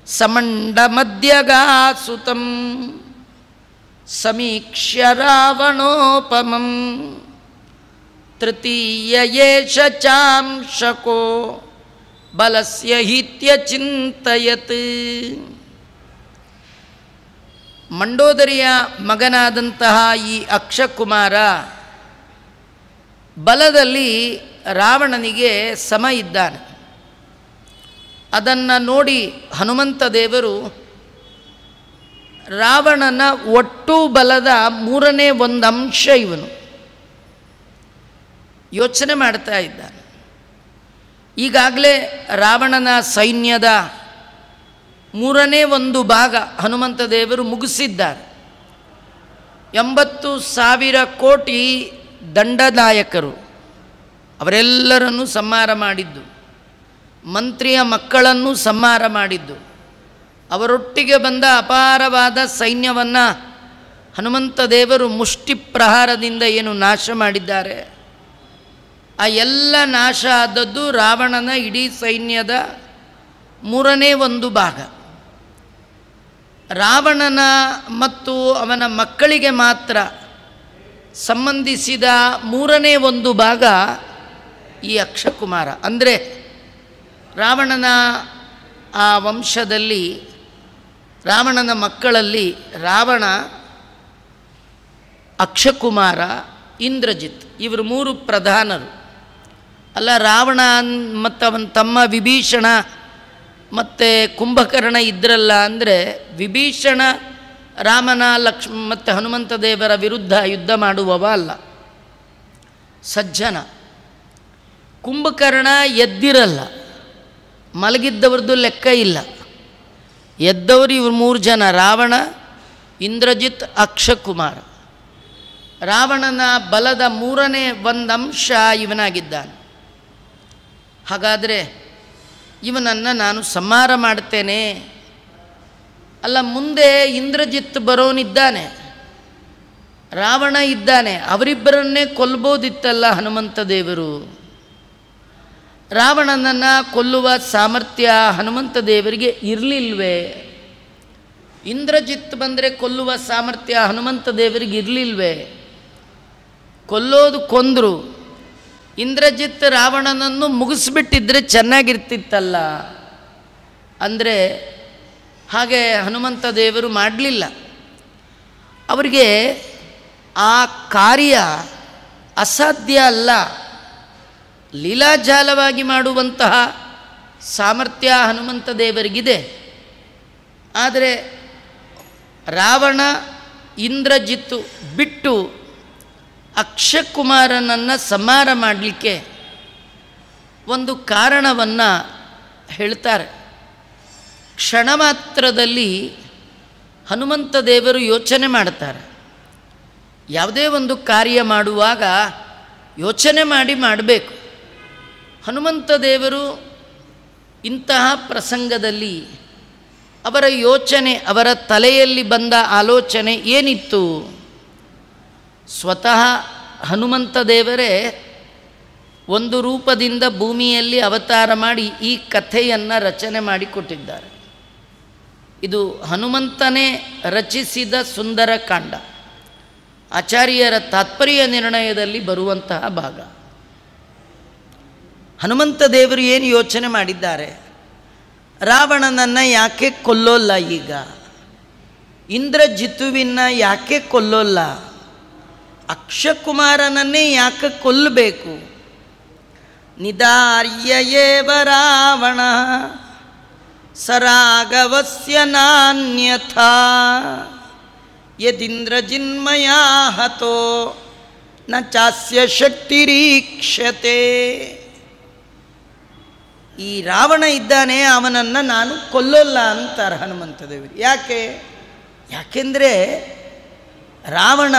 ಸಮಂಡಮಧ್ಯಗಾಸುತಂ ಸಮೀಕ್ಷ್ಯ ರಾವಣೋಪಮಂ ತೃತೀಯ ಏಷ ಚಾಂಶಕೋ ಬಲಸ್ಯ ಹಿತ್ಯಚಿಂತಯತ್. ಮಂಡೋದರಿಯ ಮಗನಾದಂತಹ ಈ ಅಕ್ಷಕುಮಾರ ಬಲದಲ್ಲಿ ರಾವಣನಿಗೆ ಸಮ ಇದ್ದಾನೆ. ಅದನ್ನು ನೋಡಿ ಹನುಮಂತ ದೇವರು ರಾವಣನ ಒಟ್ಟು ಬಲದ 3ನೇ ಒಂದು ಅಂಶ ಇವನು ಯೋಚನೆ ಮಾಡ್ತಾ ಇದ್ದಾನೆ. ಈಗಾಗಲೇ ರಾವಣನ ಸೈನ್ಯದ 3ನೇ ಒಂದು ಭಾಗ ಹನುಮಂತ ದೇವರು ಮುಗಿಸಿದ್ದಾರೆ. 80,000 ಕೋಟಿ ದಂಡದಾಯಕರು ಅವರೆಲ್ಲರನ್ನೂ ಸಂಹಾರ ಮಾಡಿದ್ದು, ಮಂತ್ರಿಯ ಮಕ್ಕಳನ್ನು ಸಂಹಾರ ಮಾಡಿದ್ದು, ಅವರೊಟ್ಟಿಗೆ ಬಂದ ಅಪಾರವಾದ ಸೈನ್ಯವನ್ನು ಹನುಮಂತ ದೇವರು ಮುಷ್ಟಿ ಪ್ರಹಾರದಿಂದ ಏನು ನಾಶ ಮಾಡಿದ್ದಾರೆ, ಆ ಎಲ್ಲ ನಾಶ ಆದದ್ದು ರಾವಣನ ಇಡೀ ಸೈನ್ಯದ 3ನೇ ಒಂದು ಭಾಗ. ರಾವಣನ ಮತ್ತು ಅವನ ಮಕ್ಕಳಿಗೆ ಮಾತ್ರ ಸಂಬಂಧಿಸಿದ 3ನೇ ಒಂದು ಭಾಗ ಈ ಅಕ್ಷಕುಮಾರ. ಅಂದರೆ ರಾವಣನ ಆ ವಂಶದಲ್ಲಿ, ರಾವಣನ ಮಕ್ಕಳಲ್ಲಿ ರಾವಣ, ಅಕ್ಷಕುಮಾರ, ಇಂದ್ರಜಿತ್ ಇವರು 3 ಪ್ರಧಾನರು. ಅಲ್ಲ, ರಾವಣ ಮತ್ತು ಅವನ ತಮ್ಮ ವಿಭೀಷಣ ಮತ್ತು ಕುಂಭಕರ್ಣ ಇದ್ರಲ್ಲ ಅಂದರೆ ವಿಭೀಷಣ ರಾಮನ ಮತ್ತು ಹನುಮಂತ ದೇವರ ವಿರುದ್ಧ ಯುದ್ಧ ಮಾಡುವವ ಅಲ್ಲ, ಸಜ್ಜನ. ಕುಂಭಕರ್ಣ ಎದ್ದಿರಲ್ಲ, ಮಲಗಿದ್ದವ್ರದ್ದು ಲೆಕ್ಕ ಇಲ್ಲ. ಎದ್ದವರು ಇವರು 3 ಜನ, ರಾವಣ, ಇಂದ್ರಜಿತ್, ಅಕ್ಷಕುಮಾರ. ರಾವಣನ ಬಲದ 3ನೇ ಒಂದು ಅಂಶ ಇವನಾಗಿದ್ದಾನೆ. ಹಾಗಾದರೆ ಇವನನ್ನು ನಾನು ಸಂಹಾರ ಮಾಡ್ತೇನೆ. ಅಲ್ಲ, ಮುಂದೆ ಇಂದ್ರಜಿತ್ ಬರೋನಿದ್ದಾನೆ, ರಾವಣ ಇದ್ದಾನೆ, ಅವರಿಬ್ಬರನ್ನೇ ಕೊಲ್ಬೋದಿತ್ತಲ್ಲ ಹನುಮಂತ ದೇವರು. ರಾವಣನನ್ನು ಕೊಲ್ಲುವ ಸಾಮರ್ಥ್ಯ ಹನುಮಂತ ದೇವರಿಗೆ ಇರಲಿಲ್ವೇ? ಇಂದ್ರಜಿತ್ ಬಂದರೆ ಕೊಲ್ಲುವ ಸಾಮರ್ಥ್ಯ ಹನುಮಂತ ದೇವರಿಗೆ ಇರಲಿಲ್ವೇ? ಕೊಲ್ಲೋದು ಕೊಂದರು, ಇಂದ್ರಜಿತ್ ರಾವಣನನ್ನು ಮುಗಿಸ್ಬಿಟ್ಟಿದ್ರೆ ಚೆನ್ನಾಗಿರ್ತಿತ್ತಲ್ಲ. ಅಂದರೆ ಹಾಗೆ ಹನುಮಂತ ದೇವರು ಮಾಡಲಿಲ್ಲ. ಅವರಿಗೆ ಆ ಕಾರ್ಯ ಅಸಾಧ್ಯ ಅಲ್ಲ, ಲೀಲಾಜಾಲವಾಗಿ ಮಾಡುವಂತಹ ಸಾಮರ್ಥ್ಯ ಹನುಮಂತ ದೇವರಿಗಿದೆ. ಆದರೆ ರಾವಣ, ಇಂದ್ರಜಿತ್ತು ಬಿಟ್ಟು ಅಕ್ಷಕುಮಾರನನ್ನು ಸಂಹಾರ ಮಾಡಲಿಕ್ಕೆ ಒಂದು ಕಾರಣವನ್ನು ಹೇಳ್ತಾರೆ. ಕ್ಷಣ ಮಾತ್ರದಲ್ಲಿ ಹನುಮಂತ ದೇವರು ಯೋಚನೆ ಮಾಡ್ತಾರೆ. ಯಾವುದೇ ಒಂದು ಕಾರ್ಯ ಮಾಡುವಾಗ ಯೋಚನೆ ಮಾಡಿ ಮಾಡಬೇಕು. ಹನುಮಂತ ದೇವರು ಇಂತಹ ಪ್ರಸಂಗದಲ್ಲಿ ಅವರ ಯೋಚನೆ, ಅವರ ತಲೆಯಲ್ಲಿ ಬಂದ ಆಲೋಚನೆ ಏನಿತ್ತು? ಸ್ವತಃ ಹನುಮಂತ ದೇವರೇ ಒಂದು ರೂಪದಿಂದ ಭೂಮಿಯಲ್ಲಿ ಅವತಾರ ಮಾಡಿ ಈ ಕಥೆಯನ್ನು ರಚನೆ ಮಾಡಿಕೊಟ್ಟಿದ್ದಾರೆ. ಇದು ಹನುಮಂತನೇ ರಚಿಸಿದ ಸುಂದರ ಕಾಂಡ, ಆಚಾರ್ಯರ ತಾತ್ಪರ್ಯ ನಿರ್ಣಯದಲ್ಲಿ ಬರುವಂತಹ ಭಾಗ. ಹನುಮಂತ ದೇವರು ಏನು ಯೋಚನೆ ಮಾಡಿದ್ದಾರೆ? ರಾವಣನನ್ನು ಯಾಕೆ ಕೊಲ್ಲೋಲ್ಲ? ಈಗ ಇಂದ್ರಜಿತುವಿನ ಯಾಕೆ ಕೊಲ್ಲೋಲ್ಲ? ಅಕ್ಷಕುಮಾರನನ್ನೇ ಯಾಕೆ ಕೊಲ್ಲಬೇಕು? ನಿದಾರ್ಯ ಏವ ರಾವಣ ಸರಾಗವಸ್ಯ ನಾನ್ಯಥಾ ಯದಿಂದ್ರಜಿನ್ಮಯಾ ಹತೋ ನ ಚಾಸ್ಯ ಶಕ್ತಿರೀಕ್ಷತೆ. ಈ ರಾವಣ ಇದ್ದಾನೆ, ಅವನನ್ನು ನಾನು ಕೊಲ್ಲೋಲ್ಲ ಅಂತಾರೆ ಹನುಮಂತ ದೇವರು. ಯಾಕೆಂದರೆ ರಾವಣ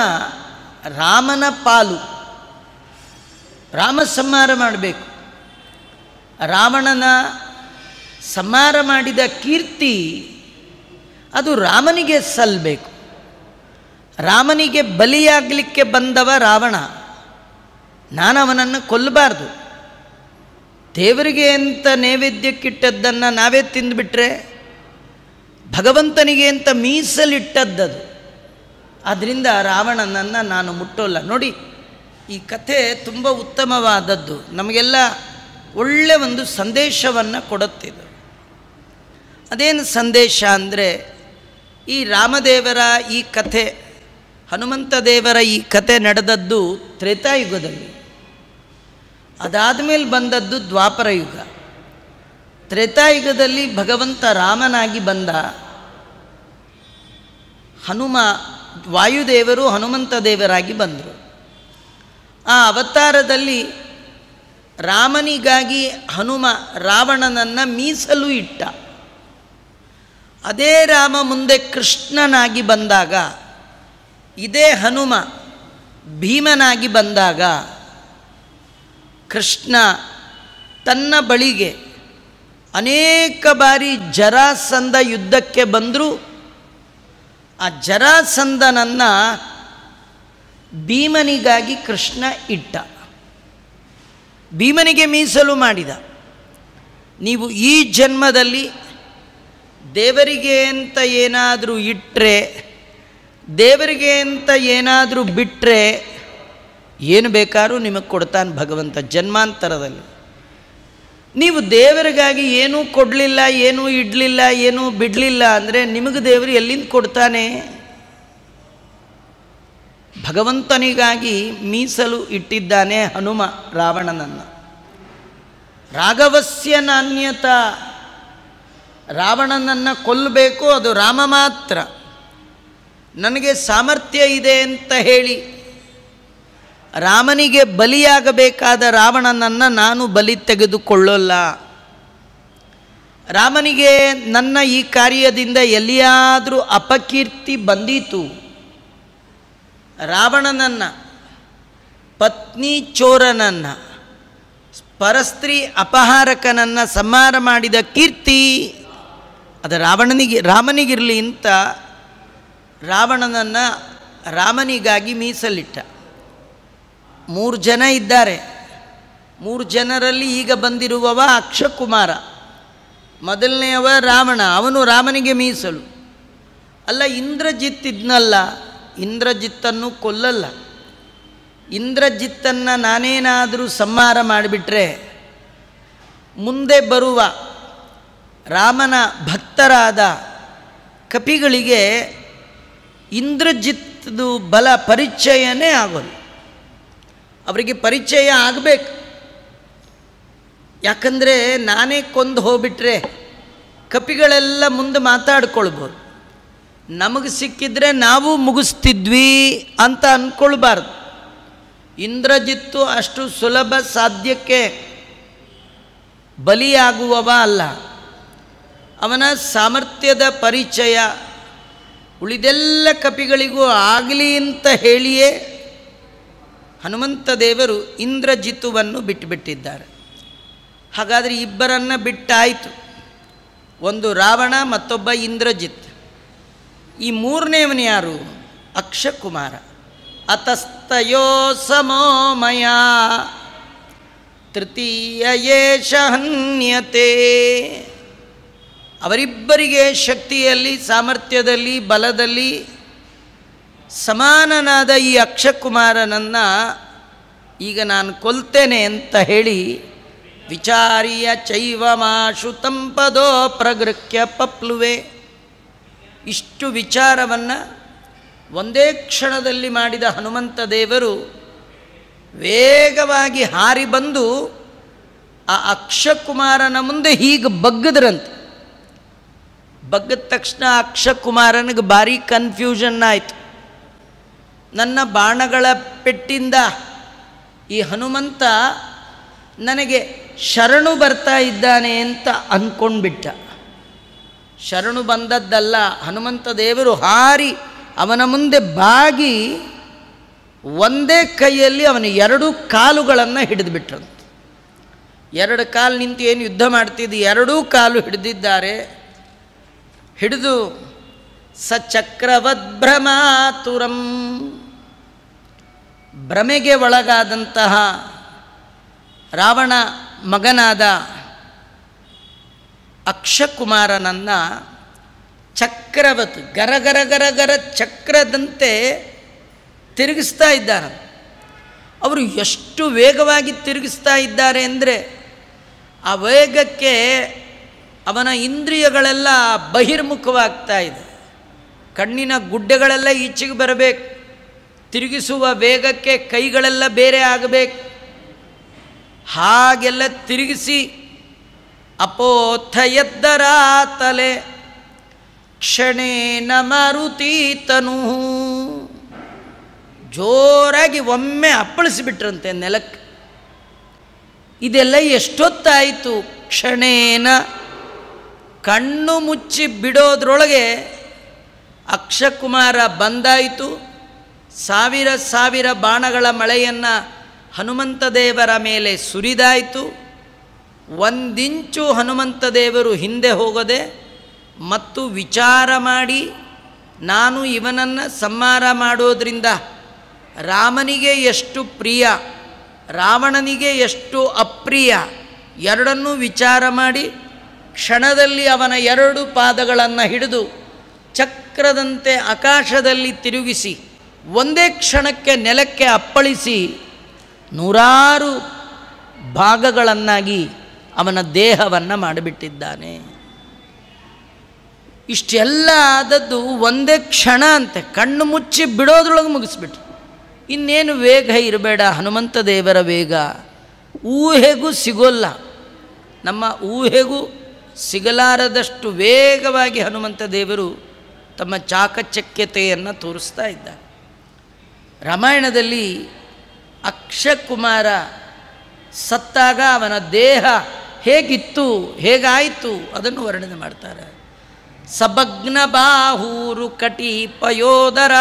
ರಾಮನ ಪಾಲು, ರಾಮ ಸಂಹಾರ ಮಾಡಬೇಕು. ರಾವಣನ ಸಂಹಾರ ಮಾಡಿದ ಕೀರ್ತಿ ಅದು ರಾಮನಿಗೆ ಸಲ್ಲಬೇಕು. ರಾಮನಿಗೆ ಬಲಿಯಾಗಲಿಕ್ಕೆ ಬಂದವ ರಾವಣ, ನಾನು ಅವನನ್ನು ಕೊಲ್ಲಬಾರ್ದು. ದೇವರಿಗೆ ಅಂತ ನೈವೇದ್ಯಕ್ಕಿಟ್ಟದ್ದನ್ನು ನಾವೇ ತಿಂದುಬಿಟ್ರೆ ಭಗವಂತನಿಗೆ ಅಂತ ಮೀಸಲಿಟ್ಟದ್ದದು. ಆದ್ದರಿಂದ ರಾವಣನನ್ನು ನಾನು ಮುಟ್ಟೋಲ್ಲ. ನೋಡಿ, ಈ ಕಥೆ ತುಂಬ ಉತ್ತಮವಾದದ್ದು, ನಮಗೆಲ್ಲ ಒಳ್ಳೆಯ ಒಂದು ಸಂದೇಶವನ್ನು ಕೊಡುತ್ತಿದ್ದು. ಅದೇನು ಸಂದೇಶ ಅಂದರೆ, ಈ ರಾಮದೇವರ ಈ ಕಥೆ, ಹನುಮಂತ ದೇವರ ಈ ಕಥೆ ನಡೆದದ್ದು ತ್ರೇತಾಯುಗದಲ್ಲಿ. ಅದಾದ ಮೇಲೆ ಬಂದದ್ದು ದ್ವಾಪರ ಯುಗ. ತ್ರೇತಾಯುಗದಲ್ಲಿ ಭಗವಂತ ರಾಮನಾಗಿ ಬಂದ. ವಾಯುದೇವರು ಹನುಮಂತ ದೇವರಾಗಿ ಬಂದರು. ಆ ಅವತಾರದಲ್ಲಿ ರಾಮನಿಗಾಗಿ ರಾವಣನನ್ನು ಮೀಸಲು ಇಟ್ಟ. ಅದೇ ರಾಮ ಮುಂದೆ ಕೃಷ್ಣನಾಗಿ ಬಂದಾಗ, ಇದೇ ಹನುಮ ಭೀಮನಾಗಿ ಬಂದಾಗ, ಕೃಷ್ಣ ತನ್ನ ಬಳಿಗೆ ಅನೇಕ ಬಾರಿ ಜರಾಸಂಧ ಯುದ್ಧಕ್ಕೆ ಬಂದರೂ ಆ ಜರಾಸಂಧನನ್ನು ಭೀಮನಿಗಾಗಿ ಕೃಷ್ಣ ಇಟ್ಟ, ಭೀಮನಿಗೆ ಮೀಸಲು ಮಾಡಿದ. ನೀವು ಈ ಜನ್ಮದಲ್ಲಿ ದೇವರಿಗೆ ಅಂತ ಏನಾದರೂ ಇಟ್ಟರೆ, ದೇವರಿಗೆ ಅಂತ ಏನಾದರೂ ಬಿಟ್ಟರೆ, ಏನು ಬೇಕಾದ್ರೂ ನಿಮಗೆ ಕೊಡ್ತಾನೆ ಭಗವಂತ ಜನ್ಮಾಂತರದಲ್ಲಿ. ನೀವು ದೇವರಿಗಾಗಿ ಏನೂ ಕೊಡಲಿಲ್ಲ, ಏನೂ ಇಡಲಿಲ್ಲ, ಏನೂ ಬಿಡಲಿಲ್ಲ ಅಂದರೆ ನಿಮಗೆ ದೇವರು ಎಲ್ಲಿಂದ ಕೊಡ್ತಾನೆ? ಭಗವಂತನಿಗಾಗಿ ಮೀಸಲು ಇಟ್ಟಿದ್ದಾನೆ ಹನುಮ ರಾವಣನನ್ನು. ರಾಘವಸ್ಯ ನಾಣ್ಯತ, ರಾವಣನನ್ನು ಕೊಲ್ಲಬೇಕು, ಅದು ರಾಮ ಮಾತ್ರ. ನನಗೆ ಸಾಮರ್ಥ್ಯ ಇದೆ ಅಂತ ಹೇಳಿ ರಾಮನಿಗೆ ಬಲಿಯಾಗಬೇಕಾದ ರಾವಣನನ್ನು ನಾನು ಬಲಿ ತೆಗೆದುಕೊಳ್ಳೋಲ್ಲ. ರಾಮನಿಗೆ ನನ್ನ ಈ ಕಾರ್ಯದಿಂದ ಎಲ್ಲಿಯಾದರೂ ಅಪಕೀರ್ತಿ ಬಂದೀತು, ರಾವಣನನ್ನು, ಪತ್ನಿ ಚೋರನನ್ನು, ಪರಸ್ತ್ರೀ ಅಪಹಾರಕನನ್ನು ಸಂಹಾರ ಮಾಡಿದ ಕೀರ್ತಿ ಅದು ರಾಮನಿಗಿರಲಿ ಅಂತ ರಾವಣನನ್ನು ರಾಮನಿಗಾಗಿ ಮೀಸಲಿಟ್ಟ. 3 ಜನ ಇದ್ದಾರೆ. 3 ಜನರಲ್ಲಿ ಈಗ ಬಂದಿರುವವ ಅಕ್ಷಕುಮಾರ. ಮೊದಲನೆಯವ ರಾವಣ, ಅವನು ರಾಮನಿಗೆ ಮೀಸಲು. ಅಲ್ಲ, ಇಂದ್ರಜಿತ್ ಇದ್ನಲ್ಲ, ಇಂದ್ರಜಿತ್ತನ್ನು ಕೊಲ್ಲಲ್ಲ. ಇಂದ್ರಜಿತ್ತನ್ನು ನಾನೇನಾದರೂ ಸಂಹಾರ ಮಾಡಿಬಿಟ್ರೆ ಮುಂದೆ ಬರುವ ರಾಮನ ಭಕ್ತರಾದ ಕಪಿಗಳಿಗೆ ಇಂದ್ರಜಿತ್ತದು ಬಲ ಪರಿಚಯನೇ ಆಗೋಲ್ಲ. ಅವರಿಗೆ ಪರಿಚಯ ಆಗಬೇಕು. ಯಾಕಂದರೆ ನಾನೇ ಕೊಂದು ಹೋಗ್ಬಿಟ್ರೆ ಕಪಿಗಳೆಲ್ಲ ಮುಂದೆ ಮಾತಾಡ್ಕೊಳ್ಬೋದು. ನಮಗೆ ಸಿಕ್ಕಿದ್ರೆ ನಾವು ಮುಗಿಸ್ತಿದ್ವಿ ಅಂತ ಅಂದ್ಕೊಳ್ಬಾರ್ದು. ಇಂದ್ರಜಿತ್ತು ಅಷ್ಟು ಸುಲಭ ಸಾಧ್ಯಕ್ಕೆ ಬಲಿಯಾಗುವವ ಅಲ್ಲ. ಅವನ ಸಾಮರ್ಥ್ಯದ ಪರಿಚಯ ಉಳಿದೆಲ್ಲ ಕಪಿಗಳಿಗೂ ಆಗಲಿ ಅಂತ ಹೇಳಿಯೇ ಹನುಮಂತ ದೇವರು ಇಂದ್ರಜಿತ್ತುವನ್ನು ಬಿಟ್ಟುಬಿಟ್ಟಿದ್ದಾರೆ. ಹಾಗಾದರೆ ಇಬ್ಬರನ್ನು ಬಿಟ್ಟಾಯಿತು, ಒಂದು ರಾವಣ, ಮತ್ತೊಬ್ಬ ಇಂದ್ರಜಿತ್. ಈ ಮೂರನೇವನು ಯಾರು? ಅಕ್ಷಕುಮಾರ. ಅತಸ್ತಯೋ ಸಮೋಮಯ ತೃತೀಯ ಯೇಷ ಹನ್ಯತೆ. ಅವರಿಬ್ಬರಿಗೆ ಶಕ್ತಿಯಲ್ಲಿ, ಸಾಮರ್ಥ್ಯದಲ್ಲಿ, ಬಲದಲ್ಲಿ ಸಮಾನನಾದ ಈ ಅಕ್ಷಕುಮಾರನನ್ನು ಈಗ ನಾನು ಕೊಲ್ತೇನೆ ಅಂತ ಹೇಳಿ ವಿಚಾರ್ಯ ಚೈವಮಾಶು ತಂಪದೋ ಪ್ರಗೃಹ್ಯ ಪಪ್ಲುವೆ. ಇಷ್ಟು ವಿಚಾರವನ್ನು ಒಂದೇ ಕ್ಷಣದಲ್ಲಿ ಮಾಡಿದ ಹನುಮಂತ ದೇವರು ವೇಗವಾಗಿ ಹಾರಿ ಬಂದು ಆ ಅಕ್ಷಕುಮಾರನ ಮುಂದೆ ಹೀಗೆ ಬಗ್ಗದ್ರಂತೆ. ಬಗ್ಗದ ತಕ್ಷಣ ಅಕ್ಷಕುಮಾರನಿಗೆ ಭಾರಿ ಕನ್ಫ್ಯೂಷನ್ ಆಯಿತು. ನನ್ನ ಬಾಣಗಳ ಪೆಟ್ಟಿಂದ ಈ ಹನುಮಂತ ನನಗೆ ಶರಣು ಬರ್ತಾ ಇದ್ದಾನೆ ಅಂತ ಅಂದ್ಕೊಂಡ್ಬಿಟ್ಟ. ಶರಣು ಬಂದದ್ದಲ್ಲ, ಹನುಮಂತ ದೇವರು ಹಾರಿ ಅವನ ಮುಂದೆ ಬಾಗಿ ಒಂದೇ ಕೈಯಲ್ಲಿ ಅವನ 2 ಕಾಲುಗಳನ್ನು ಹಿಡಿದುಬಿಟ್ರಂತೆ. 2 ಕಾಲು ನಿಂತು ಏನು ಯುದ್ಧ ಮಾಡ್ತಿದ್ದು, 2 ಕಾಲು ಹಿಡಿದಿದ್ದಾರೆ. ಹಿಡಿದು ಸಚಕ್ರವದ್ಭ್ರಮಾತುರಂ, ಭ್ರಮೆಗೆ ಒಳಗಾದಂತಹ ರಾವಣ ಮಗನಾದ ಅಕ್ಷಕುಮಾರನನ್ನು ಚಕ್ರವತ್ ಗರಗರ ಗರಗರ ಚಕ್ರದಂತೆ ತಿರುಗಿಸ್ತಾ ಇದ್ದಾರೆ. ಅವರು ಎಷ್ಟು ವೇಗವಾಗಿ ತಿರುಗಿಸ್ತಾ ಇದ್ದಾರೆ ಅಂದರೆ ಆ ವೇಗಕ್ಕೆ ಅವನ ಇಂದ್ರಿಯಗಳೆಲ್ಲ ಬಹಿರ್ಮುಖವಾಗ್ತಾ ಇದೆ. ಕಣ್ಣಿನ ಗುಡ್ಡೆಗಳೆಲ್ಲ ಈಚೆಗೆ ಬರಬೇಕು, ತಿರುಗಿಸುವ ವೇಗಕ್ಕೆ ಕೈಗಳೆಲ್ಲ ಬೇರೆ ಆಗಬೇಕು. ಹಾಗೆಲ್ಲ ತಿರುಗಿಸಿ ಅಪೋಥಯದ್ದರಾತಲೆ ಕ್ಷಣೇನ ಮಾರುತೀತನು, ಜೋರಾಗಿ ಒಮ್ಮೆ ಅಪ್ಪಳಿಸಿಬಿಟ್ರಂತೆ ನೆಲಕ್ಕೆ. ಇದೆಲ್ಲ ಎಷ್ಟೊತ್ತಾಯಿತು? ಕ್ಷಣೇನ, ಕಣ್ಣು ಮುಚ್ಚಿ ಬಿಡೋದ್ರೊಳಗೆ ಅಕ್ಷಕುಮಾರ ಬಂದಾಯಿತು. ಸಾವಿರ ಸಾವಿರ ಬಾಣಗಳ ಮಳೆಯನ್ನು ಹನುಮಂತ ದೇವರ ಮೇಲೆ ಸುರಿದಾಯಿತು. ಒಂದಿಂಚು ಹನುಮಂತ ದೇವರು ಹಿಂದೆ ಹೋಗದೆ ಮತ್ತು ವಿಚಾರ ಮಾಡಿ, ನಾನು ಇವನನ್ನು ಸಂಹಾರ ಮಾಡೋದ್ರಿಂದ ರಾಮನಿಗೆ ಎಷ್ಟು ಪ್ರಿಯ, ರಾವಣನಿಗೆ ಎಷ್ಟು ಅಪ್ರಿಯ, ಎರಡನ್ನೂ ವಿಚಾರ ಮಾಡಿ ಕ್ಷಣದಲ್ಲಿ ಅವನ ಎರಡು ಪಾದಗಳನ್ನು ಹಿಡಿದು ಚಕ್ರದಂತೆ ಆಕಾಶದಲ್ಲಿ ತಿರುಗಿಸಿ ಒಂದೇ ಕ್ಷಣಕ್ಕೆ ನೆಲಕ್ಕೆ ಅಪ್ಪಳಿಸಿ ನೂರಾರು ಭಾಗಗಳನ್ನಾಗಿ ಅವನ ದೇಹವನ್ನು ಮಾಡಿಬಿಟ್ಟಿದ್ದಾನೆ. ಇಷ್ಟೆಲ್ಲ ಆದದ್ದು ಒಂದೇ ಕ್ಷಣ ಅಂತೆ, ಕಣ್ಣು ಮುಚ್ಚಿ ಬಿಡೋದ್ರೊಳಗೆ ಮುಗಿಸ್ಬಿಟ್ರು. ಇನ್ನೇನು ವೇಗ ಇರಬೇಡ, ಹನುಮಂತ ದೇವರ ವೇಗ ಊಹೆಗೂ ಸಿಗೋಲ್ಲ, ನಮ್ಮ ಊಹೆಗೂ ಸಿಗಲಾರದಷ್ಟು ವೇಗವಾಗಿ ಹನುಮಂತ ದೇವರು ತಮ್ಮ ಚಾಕಚಕ್ಯತೆಯನ್ನು ತೋರಿಸ್ತಾ ಇದ್ದಾರೆ. ರಾಮಾಯಣದಲ್ಲಿ ಅಕ್ಷಕುಮಾರ ಸತ್ತಾಗ ಅವನ ದೇಹ ಹೇಗಿತ್ತು, ಹೇಗಾಯಿತು ಅದನ್ನು ವರ್ಣನೆ ಮಾಡ್ತಾರೆ. ಸಭಗ್ನ ಬಾಹೂರು ಕಟಿಪಯೋದರ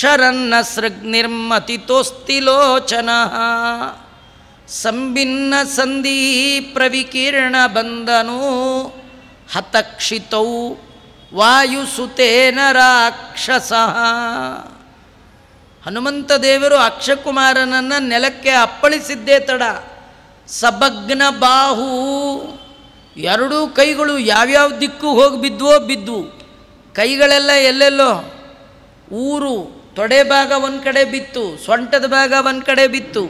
ಶರನ್ನ ಸೃಗ್ನಿರ್ಮತಿತೋಸ್ತಿಲೋಚನ ಸಂಭಿನ್ನ ಸಂಧಿ ಪ್ರವಿಕೀರ್ಣ ಬಂಧನೋ ಹತಕ್ಷಿತೌ ವಾಯುಸುತೇನ ರಾಕ್ಷಸ. ಹನುಮಂತ ದೇವರು ಅಕ್ಷಕುಮಾರನನ್ನು ನೆಲಕ್ಕೆ ಅಪ್ಪಳಿಸಿದ್ದೇ ತಡ. ಸಭಗ್ನ ಬಾಹು, ಎರಡೂ ಕೈಗಳು ಯಾವ್ಯಾವ ದಿಕ್ಕು ಹೋಗಿ ಬಿದ್ವು. ಕೈಗಳೆಲ್ಲ ಎಲ್ಲೆಲ್ಲೋ, ಊರು ತೊಡೆ ಭಾಗ ಒಂದು ಕಡೆ ಬಿತ್ತು, ಸೊಂಟದ ಭಾಗ ಒಂದು ಕಡೆ ಬಿತ್ತು.